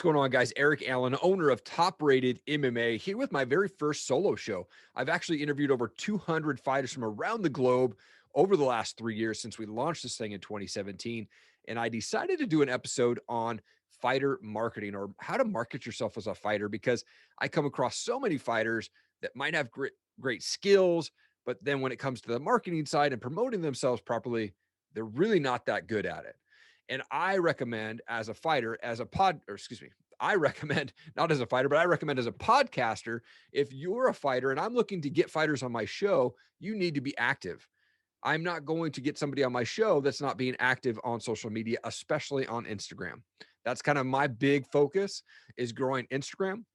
going on, guys? Eric Allen, owner of Top Rated MMA, here with my very first solo show. I've actually interviewed over 200 fighters from around the globe over the last 3 years since we launched this thing in 2017. And I decided to do an episode on fighter marketing, or how to market yourself as a fighter, because I come across so many fighters that might have great skills, but then when it comes to the marketing side and promoting themselves properly, they're really not that good at it. And I recommend as a fighter, I recommend not as a fighter, but I recommend as a podcaster, if you're a fighter and I'm looking to get fighters on my show, you need to be active. I'm not going to get somebody on my show that's not being active on social media, especially on Instagram. That's kind of my big focus, is growing Instagram.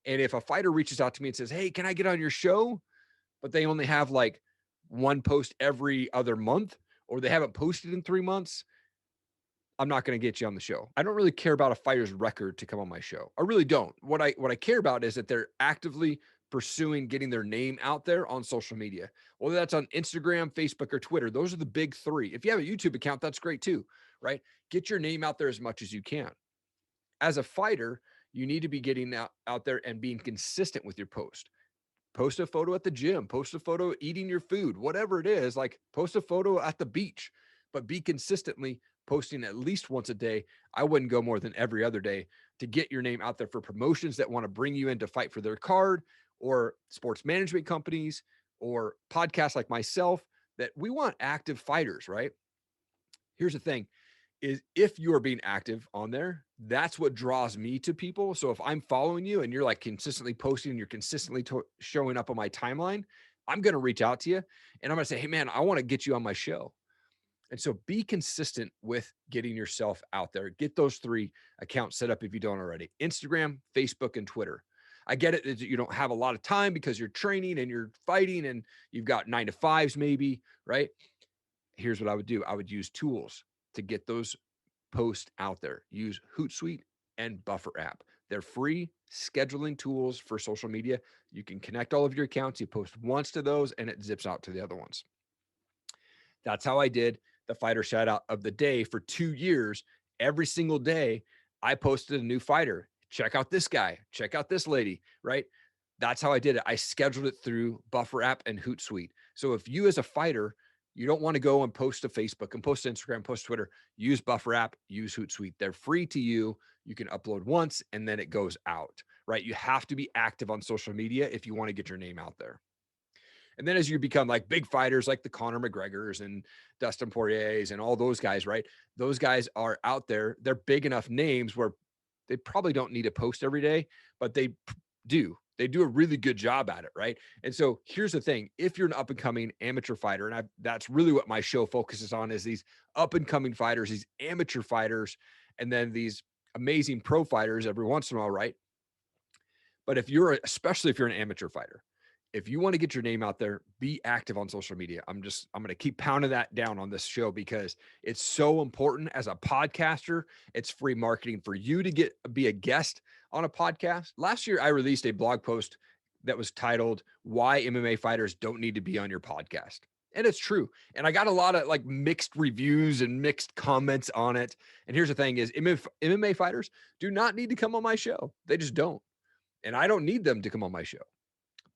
And if a fighter reaches out to me and says, "Hey, can I get on your show?" but they only have like one post every other month, or they haven't posted in 3 months, I'm not going to get you on the show. I don't really care about a fighter's record to come on my show. I really don't. What I care about is that they're actively pursuing getting their name out there on social media, whether that's on Instagram, Facebook, or Twitter. Those are the big three. If you have a YouTube account, that's great too, right? Get your name out there as much as you can. As a fighter, you need to be getting out there and being consistent with your post. Post a photo at the gym, post a photo eating your food, whatever it is, like post a photo at the beach, but be consistently posting at least once a day. I wouldn't go more than every other day, to get your name out there for promotions that want to bring you in to fight for their card, or sports management companies, or podcasts like myself, that we want active fighters, right? Here's the thing, is if you're being active on there, that's what draws me to people. So if I'm following you and you're like consistently posting and you're consistently showing up on my timeline, I'm going to reach out to you and I'm going to say, "Hey man, I want to get you on my show." And so be consistent with getting yourself out there. Get those 3 accounts set up if you don't already: Instagram, Facebook, and Twitter. I get it that you don't have a lot of time because you're training and you're fighting and you've got 9 to 5s maybe, right? Here's what I would do. I would use tools to get those posts out there. Use Hootsuite and Buffer app. They're free scheduling tools for social media. You can connect all of your accounts. You post once to those and it zips out to the other ones. That's how I did the fighter shout out of the day for 2 years. Every single day, I posted a new fighter. Check out this guy. Check out this lady, right? That's how I did it. I scheduled it through Buffer app and Hootsuite. So if you as a fighter, you don't want to go and post to Facebook and post to Instagram, post to Twitter, use Buffer app, use Hootsuite. They're free to you. You can upload once and then it goes out, right? You have to be active on social media if you want to get your name out there. And then as you become like big fighters, like the Conor McGregors and Dustin Poiriers and all those guys, right? Those guys are out there. They're big enough names where they probably don't need to post every day, but they do. They do a really good job at it, right? And so here's the thing. If you're an up and coming amateur fighter, and that's really what my show focuses on, is these up and coming fighters, these amateur fighters, and then these amazing pro fighters every once in a while, right? But especially if you're an amateur fighter, if you want to get your name out there, be active on social media. I'm going to keep pounding that down on this show because it's so important. As a podcaster, it's free marketing for you to be a guest on a podcast. Last year, I released a blog post that was titled "Why MMA Fighters Don't Need to Be on Your Podcast." And it's true. And I got a lot of like mixed reviews and mixed comments on it. And here's the thing is, MMA fighters do not need to come on my show. They just don't. And I don't need them to come on my show.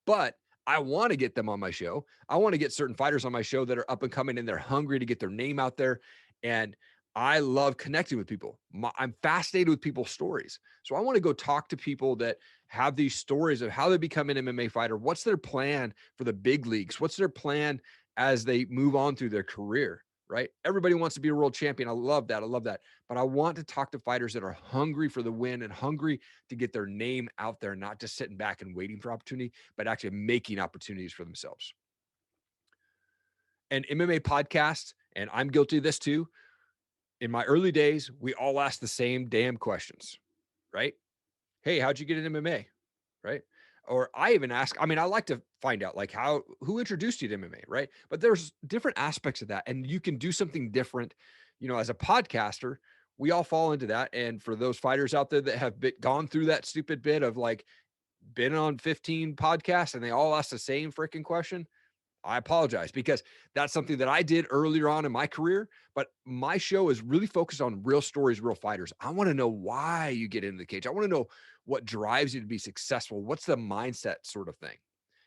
But I want to get them on my show. I want to get certain fighters on my show that are up and coming and they're hungry to get their name out there. And I love connecting with people. I'm fascinated with people's stories. So I want to go talk to people that have these stories of how they become an MMA fighter. What's their plan for the big leagues? What's their plan as they move on through their career, right? Everybody wants to be a world champion. I love that. I love that. But I want to talk to fighters that are hungry for the win and hungry to get their name out there, not just sitting back and waiting for opportunity, but actually making opportunities for themselves. And MMA podcasts, and I'm guilty of this too. In my early days, we all asked the same damn questions, right? Hey, how'd you get in MMA? Right? Or I even ask, I like to find out like who introduced you to MMA, right? But there's different aspects of that. And you can do something different, as a podcaster. We all fall into that. And for those fighters out there that have gone through that stupid bit of like been on 15 podcasts and they all ask the same freaking question, I apologize, because that's something that I did earlier on in my career, but my show is really focused on real stories, real fighters. I want to know why you get into the cage. I want to know what drives you to be successful. What's the mindset sort of thing?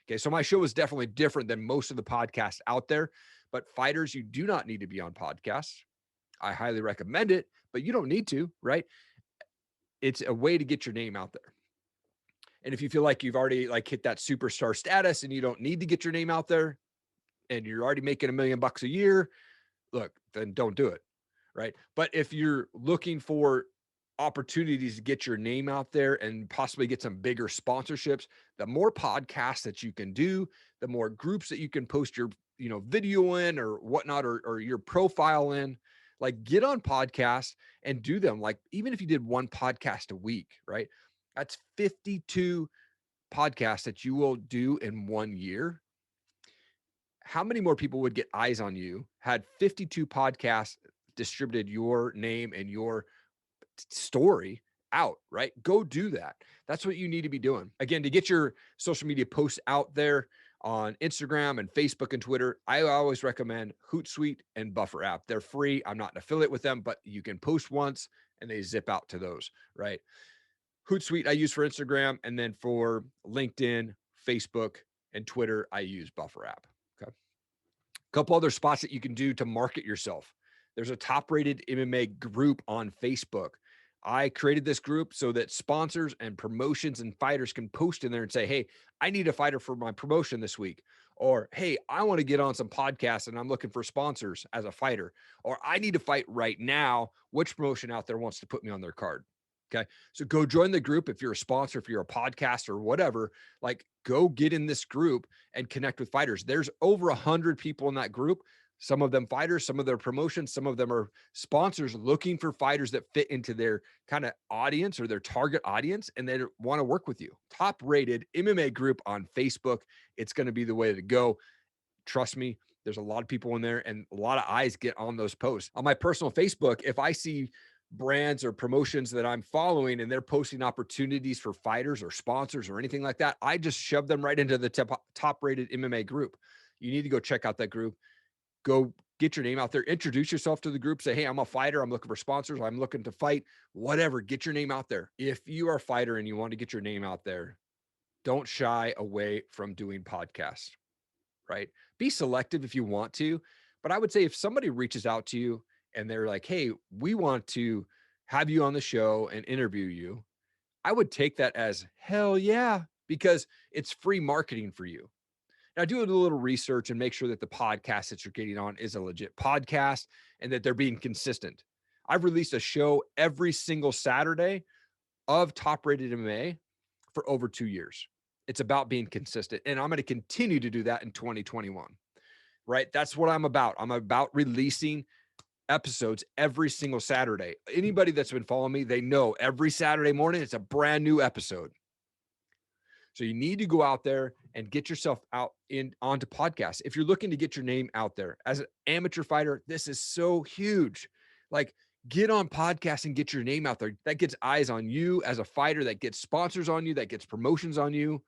Okay. So my show is definitely different than most of the podcasts out there, but fighters, you do not need to be on podcasts. I highly recommend it, but you don't need to, right? It's a way to get your name out there. And if you feel like you've already like hit that superstar status and you don't need to get your name out there and you're already making $1 million a year, look, then don't do it. Right. But if you're looking for opportunities to get your name out there and possibly get some bigger sponsorships, the more podcasts that you can do, the more groups that you can post your, video in or whatnot, or your profile in, like get on podcasts and do them. Like, even if you did one podcast a week, right? That's 52 podcasts that you will do in 1 year. How many more people would get eyes on you had 52 podcasts distributed your name and your story out, right? Go do that. That's what you need to be doing. Again, to get your social media posts out there on Instagram and Facebook and Twitter, I always recommend Hootsuite and Buffer app. They're free. I'm not an affiliate with them, but you can post once and they zip out to those, right? Hootsuite I use for Instagram, and then for LinkedIn, Facebook, and Twitter, I use Buffer app. Okay. A couple other spots that you can do to market yourself. There's a top-rated MMA group on Facebook. I created this group so that sponsors and promotions and fighters can post in there and say, hey, I need a fighter for my promotion this week. Or, hey, I want to get on some podcasts and I'm looking for sponsors as a fighter. Or, I need to fight right now. Which promotion out there wants to put me on their card? Okay. So go join the group. If you're a sponsor, if you're a podcaster or whatever, like go get in this group and connect with fighters. There's over 100 people in that group. Some of them fighters, some of their promotions, some of them are sponsors looking for fighters that fit into their kind of audience or their target audience, and they want to work with you. Top rated MMA group on Facebook. It's going to be the way to go. Trust me, there's a lot of people in there and a lot of eyes get on those posts. On my personal Facebook, if I see brands or promotions that I'm following and they're posting opportunities for fighters or sponsors or anything like that, I just shove them right into the top rated MMA group. You need to go check out that group. Go get your name out there, introduce yourself to the group, say, hey, I'm a fighter. I'm looking for sponsors. I'm looking to fight, whatever, get your name out there. If you are a fighter and you want to get your name out there, don't shy away from doing podcasts, right? Be selective if you want to, but I would say if somebody reaches out to you and they're like, hey, we want to have you on the show and interview you, I would take that as hell yeah, because it's free marketing for you. Now, do a little research and make sure that the podcast that you're getting on is a legit podcast and that they're being consistent. I've released a show every single Saturday of Top Rated MMA for over 2 years. It's about being consistent, and I'm going to continue to do that in 2021, right? That's what I'm about. I'm about releasing episodes every single Saturday. Anybody that's been following me, they know every Saturday morning, it's a brand new episode. So you need to go out there and get yourself out onto podcasts. If you're looking to get your name out there as an amateur fighter, this is so huge. Like, get on podcasts and get your name out there. That gets eyes on you as a fighter, that gets sponsors on you, that gets promotions on you.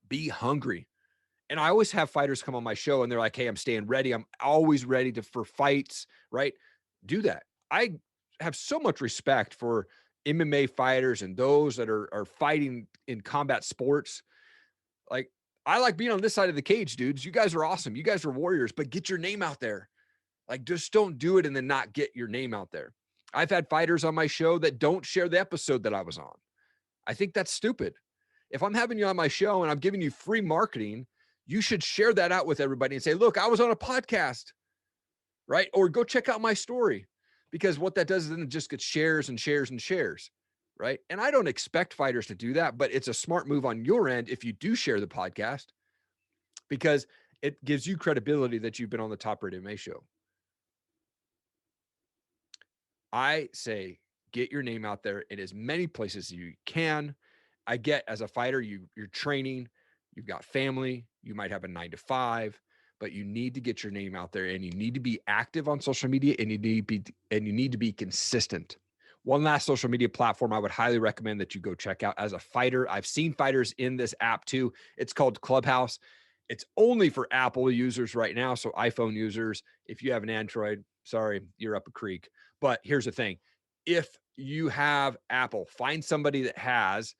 Be hungry. And I always have fighters come on my show and they're like, hey, I'm staying ready. I'm always ready for fights, right? Do that. I have so much respect for MMA fighters and those that are fighting in combat sports. Like, I like being on this side of the cage, dudes. You guys are awesome. You guys are warriors, but get your name out there. Like, just don't do it and then not get your name out there. I've had fighters on my show that don't share the episode that I was on. I think that's stupid. If I'm having you on my show and I'm giving you free marketing, you should share that out with everybody and say, look, I was on a podcast, right? Or go check out my story, because what that does is then it just gets shares and shares and shares, right? And I don't expect fighters to do that, but it's a smart move on your end if you do share the podcast, because it gives you credibility that you've been on the Top Rated MMA show. I say get your name out there in as many places as you can. I get, as a fighter, you're training, you've got family, you might have a 9-to-5, but you need to get your name out there and you need to be active on social media, and you need to be consistent. One last social media platform I would highly recommend that you go check out as a fighter. I've seen fighters in this app too. It's called Clubhouse. It's only for Apple users right now. So iPhone users, if you have an Android, sorry, you're up a creek. But here's the thing. If you have Apple, find somebody that has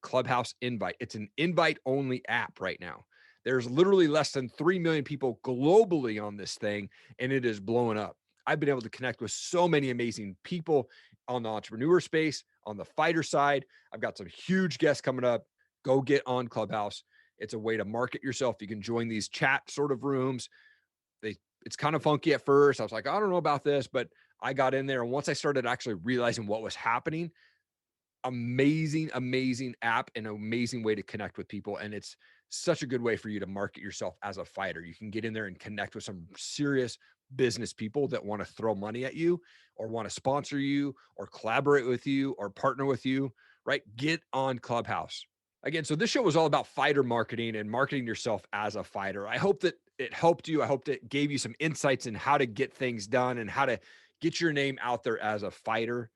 Clubhouse Invite. It's an invite only app right now. There's literally less than 3 million people globally on this thing, and it is blowing up. I've been able to connect with so many amazing people on the entrepreneur space, on the fighter side. I've got some huge guests coming up. Go get on Clubhouse. It's a way to market yourself. You can join these chat sort of rooms. It's kind of funky at first. I was like, I don't know about this, but I got in there. And once I started actually realizing what was happening, amazing app and an amazing way to connect with people. And it's such a good way for you to market yourself as a fighter. You can get in there and connect with some serious business people that want to throw money at you or want to sponsor you or collaborate with you or partner with you, right? Get on Clubhouse. Again, so this show was all about fighter marketing and marketing yourself as a fighter. I hope that it helped you. I hope that it gave you some insights in how to get things done and how to get your name out there as a fighter.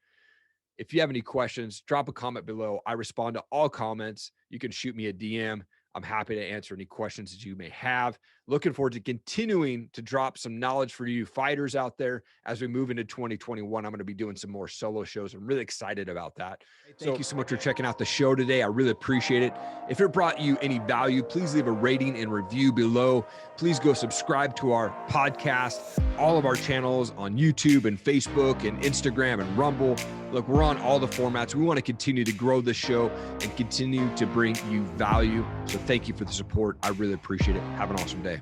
If you have any questions, drop a comment below. I respond to all comments. You can shoot me a DM. I'm happy to answer any questions that you may have. Looking forward to continuing to drop some knowledge for you fighters out there as we move into 2021. I'm going to be doing some more solo shows. I'm really excited about that. Thank you so much for checking out the show today. I really appreciate it. If it brought you any value, please leave a rating and review below. Please go subscribe to our podcast, all of our channels on YouTube and Facebook and Instagram and Rumble. Look, we're on all the formats. We want to continue to grow this show and continue to bring you value. So thank you for the support. I really appreciate it. Have an awesome day.